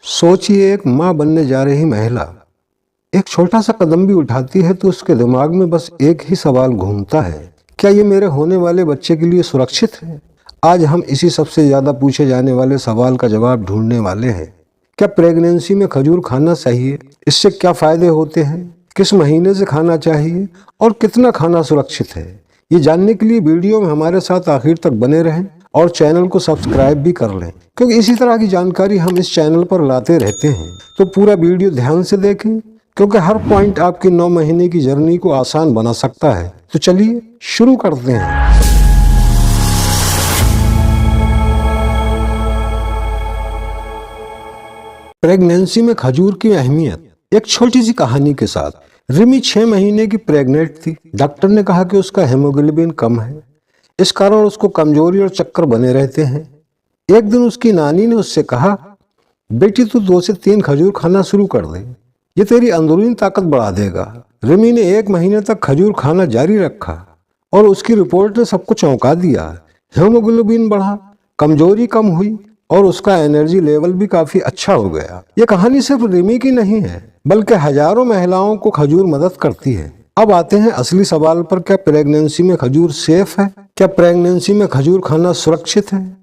सोचिए, एक माँ बनने जा रही महिला एक छोटा सा कदम भी उठाती है तो उसके दिमाग में बस एक ही सवाल घूमता है, क्या ये मेरे होने वाले बच्चे के लिए सुरक्षित है। आज हम इसी सबसे ज्यादा पूछे जाने वाले सवाल का जवाब ढूंढने वाले हैं। क्या प्रेगनेंसी में खजूर खाना सही है? इससे क्या फायदे होते हैं? किस महीने से खाना चाहिए और कितना खाना सुरक्षित है? ये जानने के लिए वीडियो में हमारे साथ आखिर तक बने रहें और चैनल को सब्सक्राइब भी कर लें, क्योंकि इसी तरह की जानकारी हम इस चैनल पर लाते रहते हैं। तो पूरा वीडियो ध्यान से देखें, क्योंकि हर पॉइंट आपकी 9 महीने की जर्नी को आसान बना सकता है। तो चलिए शुरू करते हैं। प्रेगनेंसी में खजूर की अहमियत, एक छोटी सी कहानी के साथ। रिमी 6 महीने की प्रेग्नेंट थी। डॉक्टर ने कहा कि उसका हेमोग्लोबिन कम है, इस कारण उसको कमजोरी और चक्कर बने रहते हैं। एक दिन उसकी नानी ने उससे कहा, बेटी तू 2 से 3 खजूर खाना शुरू कर दे, ये तेरी अंदरूनी ताकत बढ़ा देगा। रिमी ने 1 महीने तक खजूर खाना जारी रखा और उसकी रिपोर्ट ने सबको चौंका दिया। हेमोग्लोबिन बढ़ा, कमजोरी कम हुई और उसका एनर्जी लेवल भी काफी अच्छा हो गया। ये कहानी सिर्फ रिमी की नहीं है, बल्कि हजारों महिलाओं को खजूर मदद करती है। अब आते हैं असली सवाल पर, क्या प्रेगनेंसी में खजूर सेफ है? क्या प्रेगनेंसी में खजूर खाना सुरक्षित है?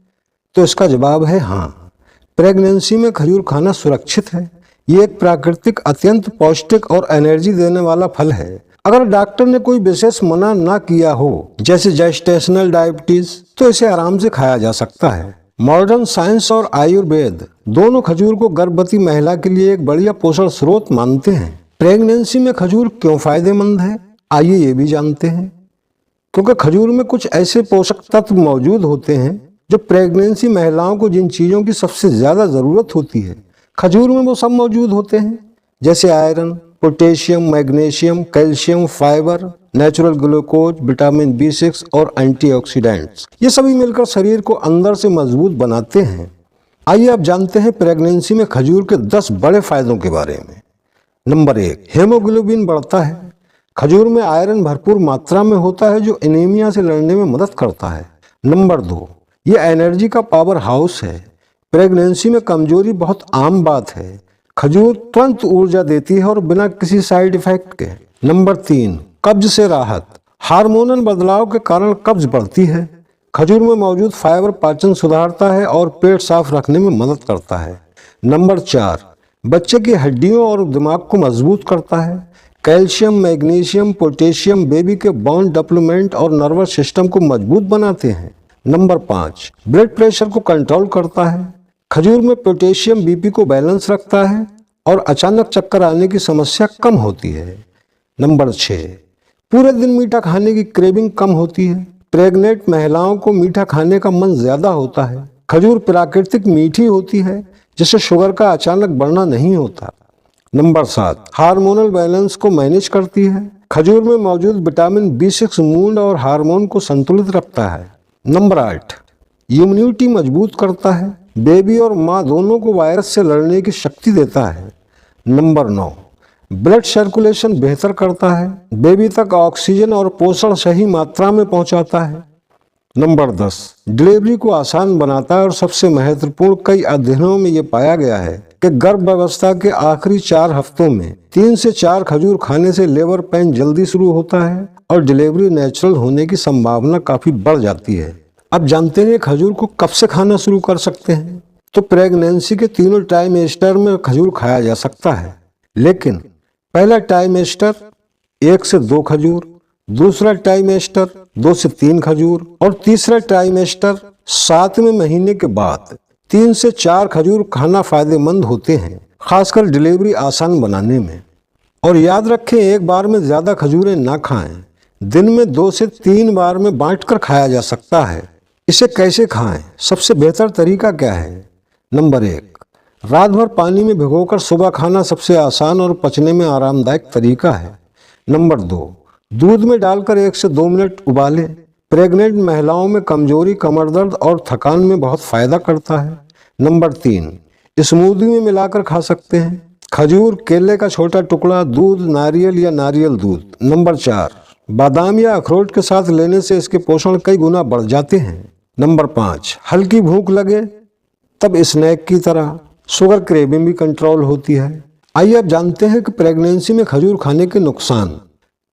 तो इसका जवाब है हाँ, प्रेगनेंसी में खजूर खाना सुरक्षित है। ये एक प्राकृतिक, अत्यंत पौष्टिक और एनर्जी देने वाला फल है। अगर डॉक्टर ने कोई विशेष मना ना किया हो, जैसे जेस्टेशनल डायबिटीज, तो इसे आराम से खाया जा सकता है। मॉडर्न साइंस और आयुर्वेद दोनों खजूर को गर्भवती महिला के लिए एक बढ़िया पोषण स्रोत मानते हैं। प्रेगनेंसी में खजूर क्यों फायदेमंद है, आइए ये भी जानते हैं। क्योंकि खजूर में कुछ ऐसे पोषक तत्व मौजूद होते हैं जो प्रेगनेंसी महिलाओं को जिन चीजों की सबसे ज्यादा जरूरत होती है, खजूर में वो सब मौजूद होते हैं। जैसे iron, potassium, magnesium, calcium, fibre, natural glucose, vitamin B6 और एंटीऑक्सीडेंट्स। ये सभी मिलकर शरीर को अंदर से मजबूत बनाते हैं। आइए अब जानते हैं प्रेगनेंसी में खजूर के 10 बड़े फायदों के बारे में। नंबर 1, हेमोग्लोबिन बढ़ता है। खजूर में आयरन भरपूर मात्रा में होता है जो एनीमिया से लड़ने में मदद करता है। नंबर 2, ये एनर्जी का पावर हाउस है। प्रेगनेंसी में कमजोरी बहुत आम बात है। खजूर तुरंत ऊर्जा देती है और बिना किसी साइड इफेक्ट के। नंबर 3, कब्ज से राहत। हार्मोनल बदलाव के कारण कब्ज बढ़ती है। खजूर में मौजूद फाइबर पाचन सुधारता है और पेट साफ रखने में मदद करता है। नंबर 4, बच्चे की हड्डियों और दिमाग को मजबूत करता है। कैल्शियम, मैग्नीशियम, पोटेशियम बेबी के बोन डेवलपमेंट और नर्वस सिस्टम को मजबूत बनाते हैं। नंबर 5, ब्लड प्रेशर को कंट्रोल करता है। खजूर में पोटेशियम BP को बैलेंस रखता है और अचानक चक्कर आने की समस्या कम होती है। नंबर 6, पूरे दिन मीठा खाने की क्रेविंग कम होती है। प्रेग्नेंट महिलाओं को मीठा खाने का मन ज्यादा होता है। खजूर प्राकृतिक मीठी होती है, जिससे शुगर का अचानक बढ़ना नहीं होता। नंबर 7, हार्मोनल बैलेंस को मैनेज करती है। खजूर में मौजूद विटामिन B6 मूड और हार्मोन को संतुलित रखता है। नंबर 8, इम्यूनिटी मजबूत करता है। बेबी और माँ दोनों को वायरस से लड़ने की शक्ति देता है। नंबर 9, ब्लड सर्कुलेशन बेहतर करता है। बेबी तक ऑक्सीजन और पोषण सही मात्रा में पहुंचाता है। नंबर 10, डिलीवरी को आसान बनाता है और सबसे महत्वपूर्ण, कई अध्ययनों में ये पाया गया है कि गर्भावस्था के आखिरी 4 हफ्तों में 3 से 4 खजूर खाने से लेबर पेन जल्दी शुरू होता है और डिलीवरी नेचुरल होने की संभावना काफी बढ़ जाती है। अब जानते हैं खजूर को कब से खाना शुरू कर सकते हैं। तो प्रेगनेंसी के तीनों ट्राइमेस्टर में खजूर खाया जा सकता है, लेकिन पहला ट्राइमेस्टर 1 से 2 खजूर, दूसरा ट्राइमेस्टर 2 से 3 खजूर और तीसरा ट्राइमेस्टर 7वें महीने के बाद 3 से 4 खजूर खाना फायदेमंद होते हैं, खासकर डिलीवरी आसान बनाने में। और याद रखें, एक बार में ज्यादा खजूरें ना खाएं। दिन में 2 से 3 बार में बांटकर खाया जा सकता है। इसे कैसे खाएं? सबसे बेहतर तरीका क्या है? नंबर 1, रात भर पानी में भिगोकर सुबह खाना सबसे आसान और पचने में आरामदायक तरीका है। नंबर 2, दूध में डालकर 1 से 2 मिनट उबालें। प्रेग्नेंट महिलाओं में कमजोरी, कमर दर्द और थकान में बहुत फायदा करता है। नंबर 3, स्मूदी में मिलाकर खा सकते हैं। खजूर, केले का छोटा टुकड़ा, दूध, नारियल या नारियल दूध। नंबर 4, बादाम या अखरोट के साथ लेने से इसके पोषण कई गुना बढ़ जाते हैं। नंबर 5, हल्की भूख लगे तब स्नैक की तरह। शुगर क्रेविंग भी कंट्रोल होती है। आइए अब जानते हैं कि प्रेगनेंसी में खजूर खाने के नुकसान।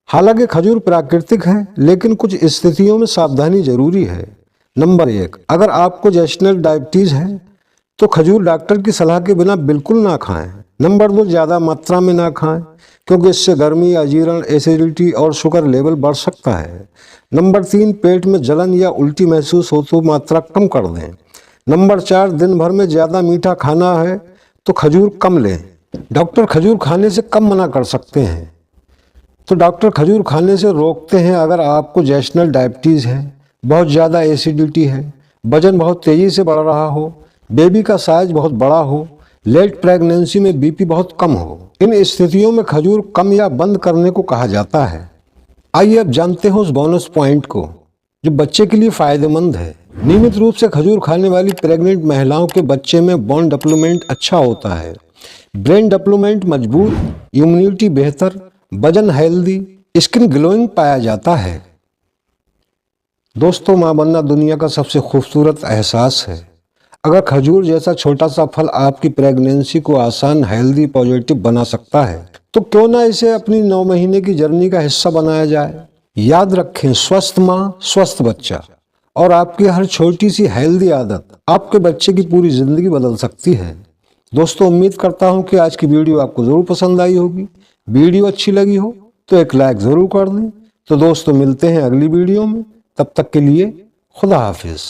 हालांकि खजूर प्राकृतिक है, लेकिन कुछ स्थितियों में सावधानी जरूरी है। नंबर 1, अगर आपको जेस्टिनल डायबिटीज है तो खजूर डॉक्टर की सलाह के बिना बिल्कुल ना खाएं। नंबर 2, ज़्यादा मात्रा में ना खाएं, क्योंकि इससे गर्मी, अजीर्ण, एसिडिटी और शुगर लेवल बढ़ सकता है। नंबर 3, पेट में जलन या उल्टी महसूस हो तो मात्रा कम कर दें। नंबर 4, दिन भर में ज़्यादा मीठा खाना है तो खजूर कम लें। डॉक्टर खजूर खाने से कम मना कर सकते हैं, तो डॉक्टर खजूर खाने से रोकते हैं अगर आपको जेस्टिनल डायबिटीज़ है, बहुत ज़्यादा एसिडिटी है, वजन बहुत तेज़ी से बढ़ रहा हो, बेबी का साइज बहुत बड़ा हो, लेट प्रेगनेंसी में बीपी बहुत कम हो। इन स्थितियों में खजूर कम या बंद करने को कहा जाता है। आइए अब जानते हैं उस बोनस पॉइंट को जो बच्चे के लिए फ़ायदेमंद है। नियमित रूप से खजूर खाने वाली प्रेग्नेंट महिलाओं के बच्चे में बोन डेवलपमेंट अच्छा होता है, ब्रेन डेवलपमेंट मजबूत, इम्यूनिटी बेहतर, वजन हेल्दी, स्किन ग्लोइंग पाया जाता है। दोस्तों, मां बनना दुनिया का सबसे खूबसूरत एहसास है। अगर खजूर जैसा छोटा सा फल आपकी प्रेगनेंसी को आसान, हेल्दी, पॉजिटिव बना सकता है, तो क्यों ना इसे अपनी 9 महीने की जर्नी का हिस्सा बनाया जाए। याद रखें, स्वस्थ माँ स्वस्थ बच्चा, और आपकी हर छोटी सी हेल्दी आदत आपके बच्चे की पूरी जिंदगी बदल सकती है। दोस्तों, उम्मीद करता हूँ कि आज की वीडियो आपको ज़रूर पसंद आई होगी। वीडियो अच्छी लगी हो तो एक लाइक ज़रूर कर दें। तो दोस्तों, मिलते हैं अगली वीडियो में। तब तक के लिए खुदा हाफिज़।